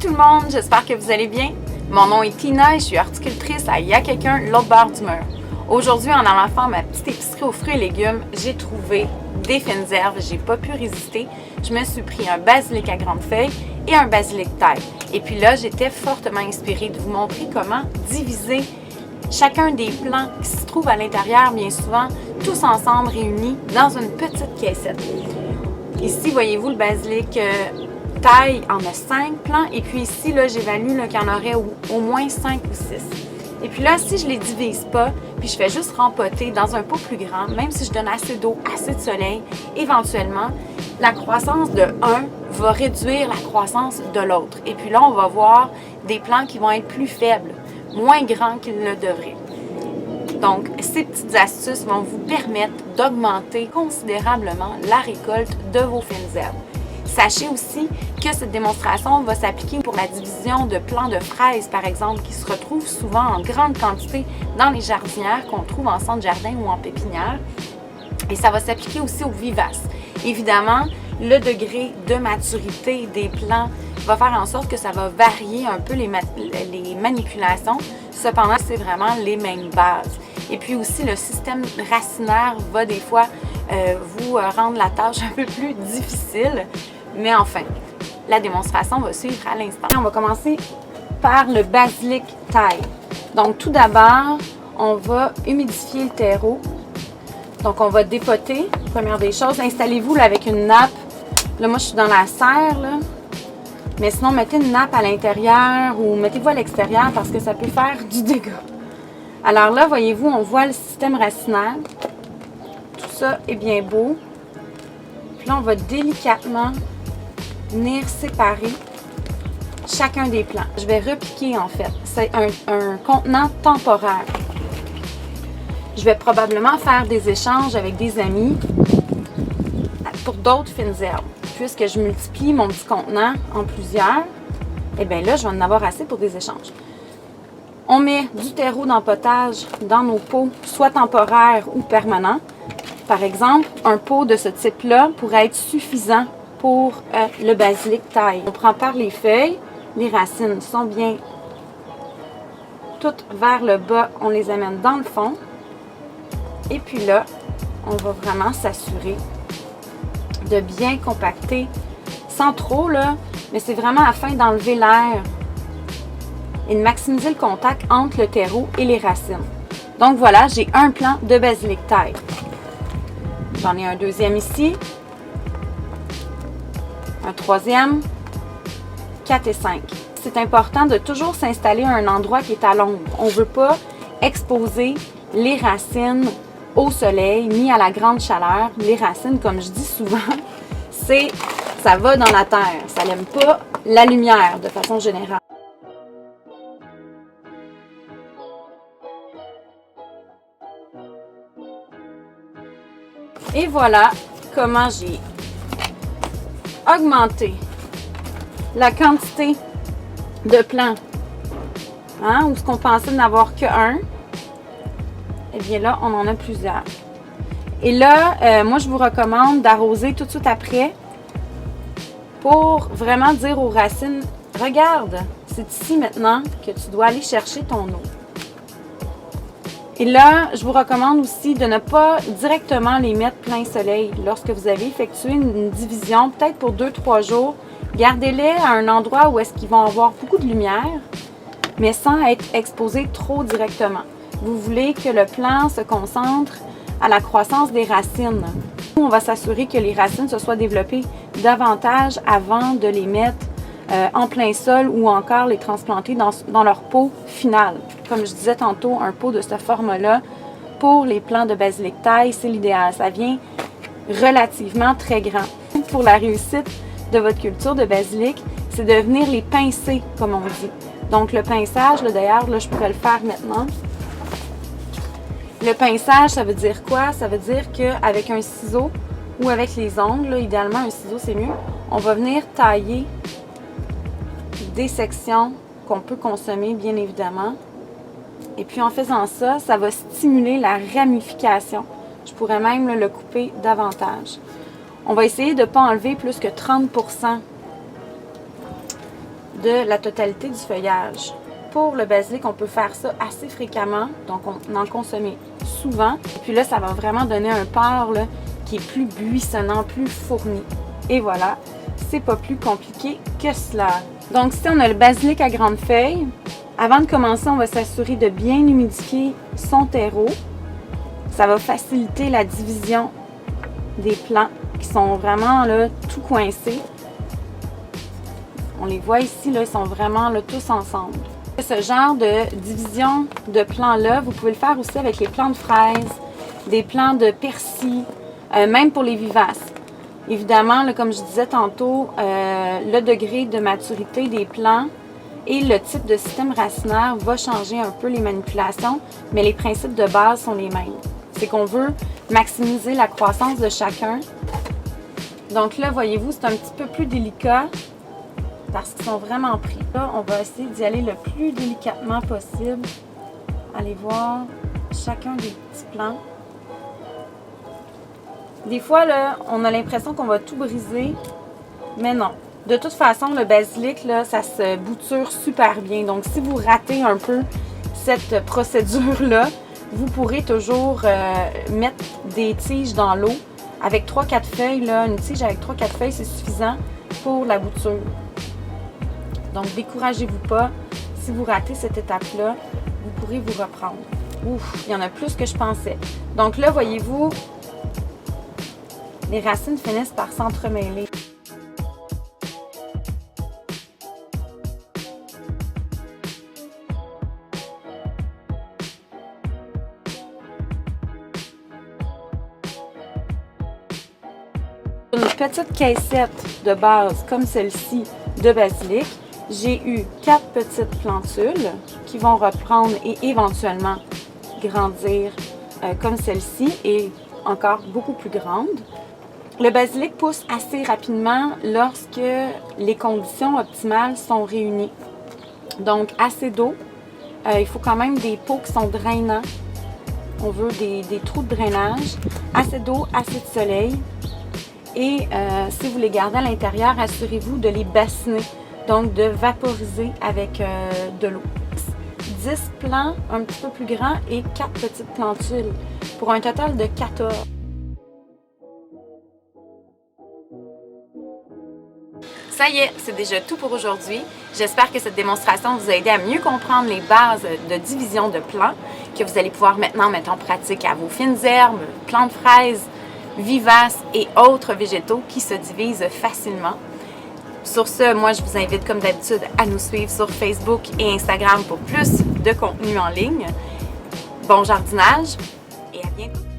tout le monde, j'espère que vous allez bien. Mon nom est Tina et je suis horticultrice à Y'a quelqu'un l'autre bord du mur. Aujourd'hui, en allant faire ma petite épicerie aux fruits et légumes, j'ai trouvé des fines herbes, j'ai pas pu résister. Je me suis pris un basilic à grande feuille et un basilic taille. Et puis là, j'étais fortement inspirée de vous montrer comment diviser chacun des plants qui se trouvent à l'intérieur, bien souvent, tous ensemble réunis dans une petite caissette. Ici, voyez-vous, le basilic taille en a 5 plants. Et puis ici, là, j'évalue qu'il y en aurait au moins 5 ou 6. Et puis là, si je ne les divise pas, puis je fais juste rempoter dans un pot plus grand, même si je donne assez d'eau, assez de soleil, éventuellement, la croissance de un va réduire la croissance de l'autre. Et puis là, on va voir des plants qui vont être plus faibles, moins grands qu'ils ne le devraient. Donc, ces petites astuces vont vous permettre d'augmenter considérablement la récolte de vos fines herbes. Sachez aussi que cette démonstration va s'appliquer pour la division de plants de fraises, par exemple, qui se retrouvent souvent en grande quantité dans les jardinières qu'on trouve en centre jardin ou en pépinière. Et ça va s'appliquer aussi aux vivaces. Évidemment, le degré de maturité des plants va faire en sorte que ça va varier un peu les manipulations. Cependant, c'est vraiment les mêmes bases. Et puis aussi, le système racinaire va des fois vous rendre la tâche un peu plus difficile. Mais enfin, la démonstration va suivre à l'instant. On va commencer par le basilic taille. Donc, tout d'abord, on va humidifier le terreau. Donc, on va dépoter. Première des choses, installez-vous avec une nappe. Là, moi, je suis dans la serre, là. Mais sinon, mettez une nappe à l'intérieur ou mettez-vous à l'extérieur parce que ça peut faire du dégât. Alors là, voyez-vous, on voit le système racinaire. Tout ça est bien beau. Puis là, on va délicatement venir séparer chacun des plants. Je vais repiquer, en fait. C'est un contenant temporaire. Je vais probablement faire des échanges avec des amis pour d'autres fines herbes. Puisque je multiplie mon petit contenant en plusieurs, et bien là, je vais en avoir assez pour des échanges. On met du terreau d'empotage dans nos pots, soit temporaires ou permanents. Par exemple, un pot de ce type-là pourrait être suffisant pour le basilic taille. On prend par les feuilles, les racines sont bien toutes vers le bas, on les amène dans le fond. Et puis là, on va vraiment s'assurer de bien compacter, sans trop là, mais c'est vraiment afin d'enlever l'air et de maximiser le contact entre le terreau et les racines. Donc voilà, j'ai un plant de basilic taille. J'en ai un deuxième ici, un troisième, 4 et 5. C'est important de toujours s'installer à un endroit qui est à l'ombre. On ne veut pas exposer les racines au soleil ni à la grande chaleur. Les racines, comme je dis souvent, ça va dans la terre. Ça n'aime pas la lumière de façon générale. Et voilà comment j'ai augmenté la quantité de plants. Où ce qu'on pensait n'avoir qu'un, et bien là, on en a plusieurs. Et là, moi, je vous recommande d'arroser tout de suite après pour vraiment dire aux racines, regarde, c'est ici maintenant que tu dois aller chercher ton eau. Et là, je vous recommande aussi de ne pas directement les mettre plein soleil. Lorsque vous avez effectué une division, peut-être pour 2-3 jours, gardez-les à un endroit où est-ce qu'ils vont avoir beaucoup de lumière, mais sans être exposés trop directement. Vous voulez que le plant se concentre à la croissance des racines. On va s'assurer que les racines se soient développées davantage avant de les mettre en plein sol ou encore les transplanter dans leur pot final. Comme je disais tantôt, un pot de cette forme-là, pour les plants de basilic taille, c'est l'idéal. Ça vient relativement très grand. Pour la réussite de votre culture de basilic, c'est de venir les pincer, comme on dit. Donc le pinçage, d'ailleurs, je pourrais le faire maintenant. Le pinçage, ça veut dire quoi? Ça veut dire qu'avec un ciseau ou avec les ongles, là, idéalement un ciseau c'est mieux, on va venir tailler des sections qu'on peut consommer bien évidemment. Et puis en faisant ça, ça va stimuler la ramification. Je pourrais même le couper davantage. On va essayer de ne pas enlever plus que 30% de la totalité du feuillage. Pour le basilic, on peut faire ça assez fréquemment, donc on en consomme souvent. Et puis là, ça va vraiment donner un port là, qui est plus buissonnant, plus fourni. Et voilà, c'est pas plus compliqué que cela. Donc si on a le basilic à grandes feuilles, avant de commencer, on va s'assurer de bien humidifier son terreau. Ça va faciliter la division des plants qui sont vraiment là, tout coincés. On les voit ici, là, ils sont vraiment là, tous ensemble. Ce genre de division de plants-là, vous pouvez le faire aussi avec les plants de fraises, des plants de persil, même pour les vivaces. Évidemment, là, comme je disais tantôt, le degré de maturité des plants et le type de système racinaire va changer un peu les manipulations, mais les principes de base sont les mêmes. C'est qu'on veut maximiser la croissance de chacun. Donc là, voyez-vous, c'est un petit peu plus délicat parce qu'ils sont vraiment pris. Là, on va essayer d'y aller le plus délicatement possible. Allez voir chacun des petits plants. Des fois, là, on a l'impression qu'on va tout briser, mais non. De toute façon, le basilic, là, ça se bouture super bien. Donc, si vous ratez un peu cette procédure-là, vous pourrez toujours mettre des tiges dans l'eau. Avec 3-4 feuilles, là, une tige avec 3-4 feuilles, c'est suffisant pour la bouture. Donc, découragez-vous pas. Si vous ratez cette étape-là, vous pourrez vous reprendre. Ouf, il y en a plus que je pensais. Donc là, voyez-vous, les racines finissent par s'entremêler. Une petite caissette de base comme celle-ci de basilic, j'ai eu 4 petites plantules qui vont reprendre et éventuellement grandir comme celle-ci et encore beaucoup plus grande. Le basilic pousse assez rapidement lorsque les conditions optimales sont réunies. Donc assez d'eau, il faut quand même des pots qui sont drainants. On veut des trous de drainage, assez d'eau, assez de soleil. Et si vous les gardez à l'intérieur, assurez-vous de les bassiner, donc de vaporiser avec de l'eau. 10 plants un petit peu plus grands et 4 petites plantules pour un total de 14. Ça y est, c'est déjà tout pour aujourd'hui. J'espère que cette démonstration vous a aidé à mieux comprendre les bases de division de plants que vous allez pouvoir maintenant mettre en pratique à vos fines herbes, plants de fraises, vivaces et autres végétaux qui se divisent facilement. Sur ce, moi je vous invite comme d'habitude à nous suivre sur Facebook et Instagram pour plus de contenu en ligne. Bon jardinage et à bientôt!